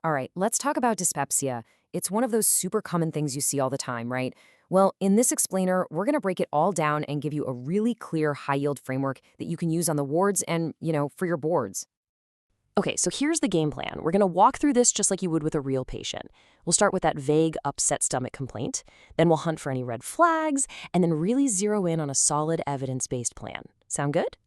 All right, let's talk about dyspepsia. It's one of those super common things you see all the time, right? Well, in this explainer, we're going to break it all down and give you a really clear high-yield framework that you can use on the wards and, for your boards. Okay, so here's the game plan. We're going to walk through this just like you would with a real patient. We'll start with that vague upset stomach complaint, then we'll hunt for any red flags, and then really zero in on a solid evidence-based plan. Sound good?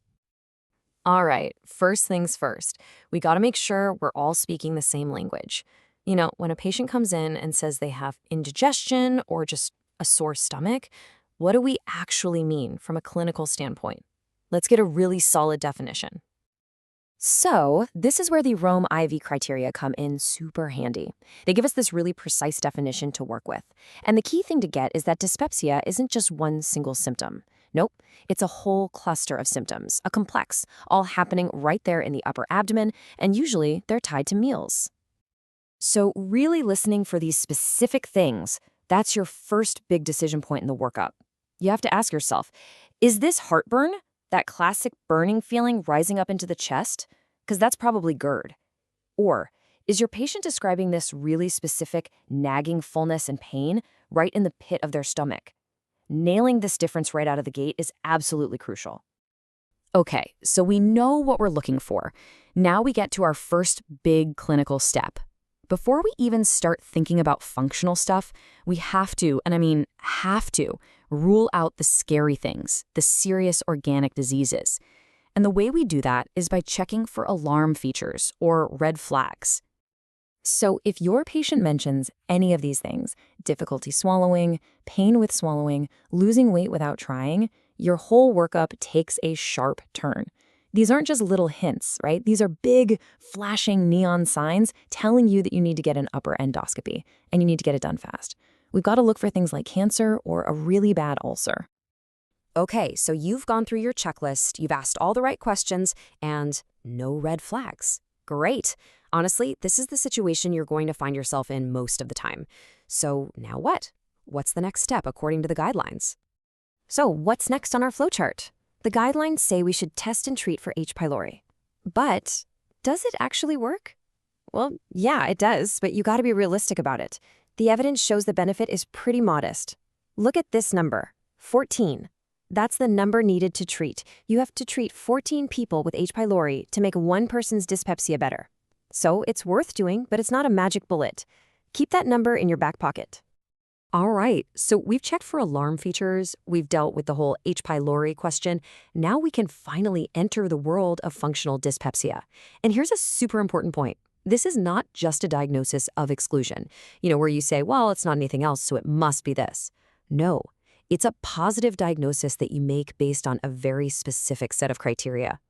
All right, first things first. We got to make sure we're all speaking the same language. When a patient comes in and says they have indigestion or just a sore stomach, what do we actually mean from a clinical standpoint? Let's get a really solid definition. So, this is where the Rome IV criteria come in super handy. They give us this really precise definition to work with. And the key thing to get is that dyspepsia isn't just one single symptom. Nope, it's a whole cluster of symptoms, a complex, all happening right there in the upper abdomen, and usually they're tied to meals. So, really listening for these specific things, that's your first big decision point in the workup. You have to ask yourself, is this heartburn? That classic burning feeling rising up into the chest? Because that's probably GERD. Or is your patient describing this really specific nagging fullness and pain right in the pit of their stomach? Nailing this difference right out of the gate is absolutely crucial. Okay, so we know what we're looking for. Now we get to our first big clinical step. Before we even start thinking about functional stuff, we have to, and I mean have to, rule out the scary things, the serious organic diseases. And the way we do that is by checking for alarm features or red flags. So if your patient mentions any of these things, difficulty swallowing, pain with swallowing, losing weight without trying, your whole workup takes a sharp turn. These aren't just little hints, right? These are big, flashing neon signs telling you that you need to get an upper endoscopy, and you need to get it done fast. We've got to look for things like cancer or a really bad ulcer. Okay, so you've gone through your checklist, you've asked all the right questions, and no red flags. Great. Honestly, this is the situation you're going to find yourself in most of the time. So now what? What's the next step according to the guidelines? So what's next on our flowchart? The guidelines say we should test and treat for H. pylori. But does it actually work? Well, yeah, it does, but you got to be realistic about it. The evidence shows the benefit is pretty modest. Look at this number, 14. That's the number needed to treat. You have to treat 14 people with H. pylori to make one person's dyspepsia better. So it's worth doing, but it's not a magic bullet. Keep that number in your back pocket. All right, so we've checked for alarm features, we've dealt with the whole H. pylori question. Now we can finally enter the world of functional dyspepsia. And here's a super important point. This is not just a diagnosis of exclusion, where you say, well, it's not anything else, so it must be this. No, it's a positive diagnosis that you make based on a very specific set of criteria.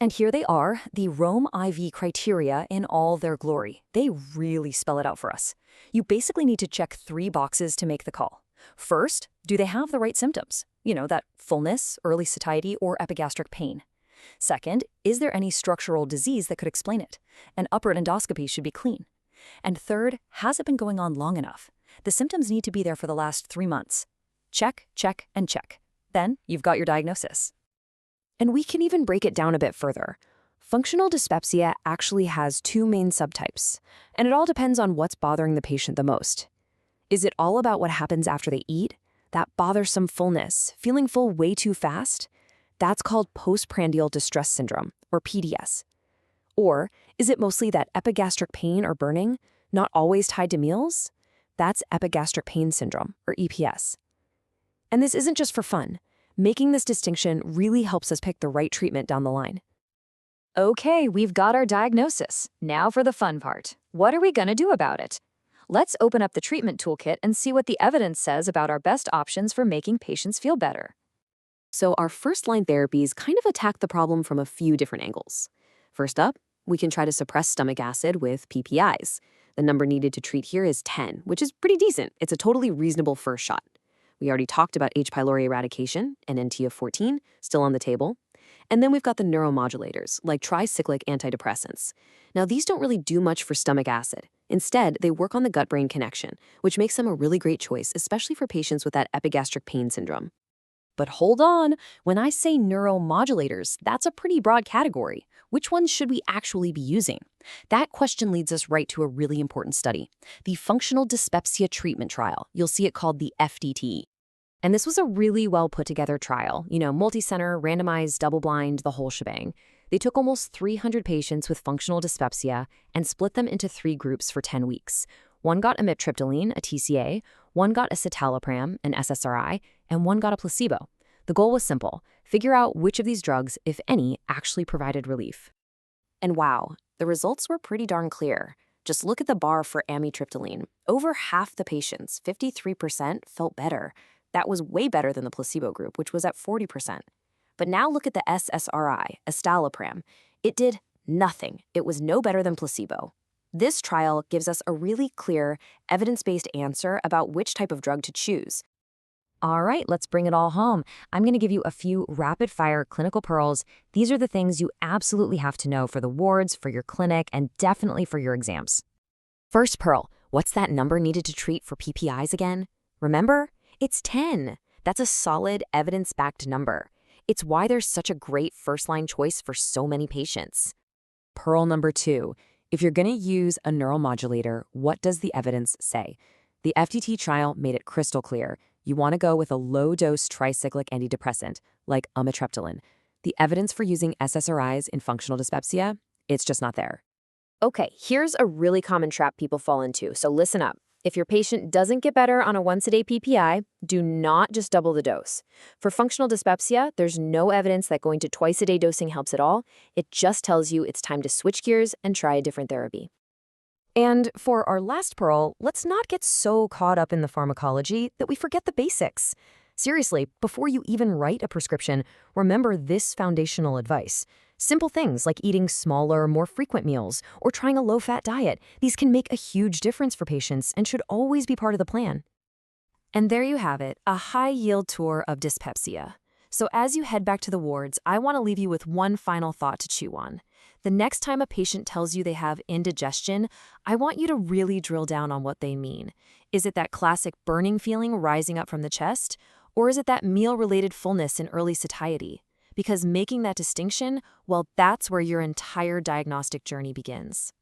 And here they are, the Rome IV criteria in all their glory. They really spell it out for us. You basically need to check 3 boxes to make the call. First, do they have the right symptoms? That fullness, early satiety, or epigastric pain. Second, is there any structural disease that could explain it? An upper endoscopy should be clean. And third, has it been going on long enough? The symptoms need to be there for the last 3 months. Check, check, and check. Then you've got your diagnosis. And we can even break it down a bit further. Functional dyspepsia actually has 2 main subtypes, and it all depends on what's bothering the patient the most. Is it all about what happens after they eat? That bothersome fullness, feeling full way too fast? That's called postprandial distress syndrome, or PDS. Or is it mostly that epigastric pain or burning, not always tied to meals? That's epigastric pain syndrome, or EPS. And this isn't just for fun. Making this distinction really helps us pick the right treatment down the line. Okay, we've got our diagnosis. Now for the fun part. What are we going to do about it? Let's open up the treatment toolkit and see what the evidence says about our best options for making patients feel better. So our first-line therapies kind of attack the problem from a few different angles. First up, we can try to suppress stomach acid with PPIs. The number needed to treat here is 10, which is pretty decent. It's a totally reasonable first shot. We already talked about H. pylori eradication, and NT of 14, still on the table. And then we've got the neuromodulators, like tricyclic antidepressants. Now, these don't really do much for stomach acid. Instead, they work on the gut-brain connection, which makes them a really great choice, especially for patients with that epigastric pain syndrome. But hold on, when I say neuromodulators, that's a pretty broad category. Which ones should we actually be using? That question leads us right to a really important study, the Functional Dyspepsia Treatment Trial. You'll see it called the FDT. And this was a really well put together trial, multi-center, randomized, double-blind, the whole shebang. They took almost 300 patients with functional dyspepsia and split them into 3 groups for 10 weeks. One got amitriptyline, a TCA, one got escitalopram, an SSRI, and one got a placebo. The goal was simple: figure out which of these drugs, if any, actually provided relief. And wow, the results were pretty darn clear. Just look at the bar for amitriptyline. Over half the patients, 53%, felt better. That was way better than the placebo group, which was at 40%. But now look at the SSRI, escitalopram. It did nothing. It was no better than placebo. This trial gives us a really clear, evidence-based answer about which type of drug to choose. All right, let's bring it all home. I'm going to give you a few rapid-fire clinical pearls. These are the things you absolutely have to know for the wards, for your clinic, and definitely for your exams. First pearl, what's that number needed to treat for PPIs again? Remember? It's 10. That's a solid, evidence-backed number. It's why there's such a great first-line choice for so many patients. Pearl number 2. If you're going to use a neuromodulator, what does the evidence say? The FDT trial made it crystal clear. You want to go with a low-dose tricyclic antidepressant, like amitriptyline. The evidence for using SSRIs in functional dyspepsia, it's just not there. Okay, here's a really common trap people fall into, so listen up. If your patient doesn't get better on a once-a-day PPI, do not just double the dose. For functional dyspepsia, there's no evidence that going to twice-a-day dosing helps at all. It just tells you it's time to switch gears and try a different therapy. And for our last pearl, let's not get so caught up in the pharmacology that we forget the basics. Seriously, before you even write a prescription, remember this foundational advice. Simple things like eating smaller, more frequent meals or trying a low-fat diet. These can make a huge difference for patients and should always be part of the plan. And there you have it, a high-yield tour of dyspepsia. So as you head back to the wards, I want to leave you with one final thought to chew on. The next time a patient tells you they have indigestion, I want you to really drill down on what they mean. Is it that classic burning feeling rising up from the chest? Or is it that meal-related fullness in early satiety? Because making that distinction, well, that's where your entire diagnostic journey begins.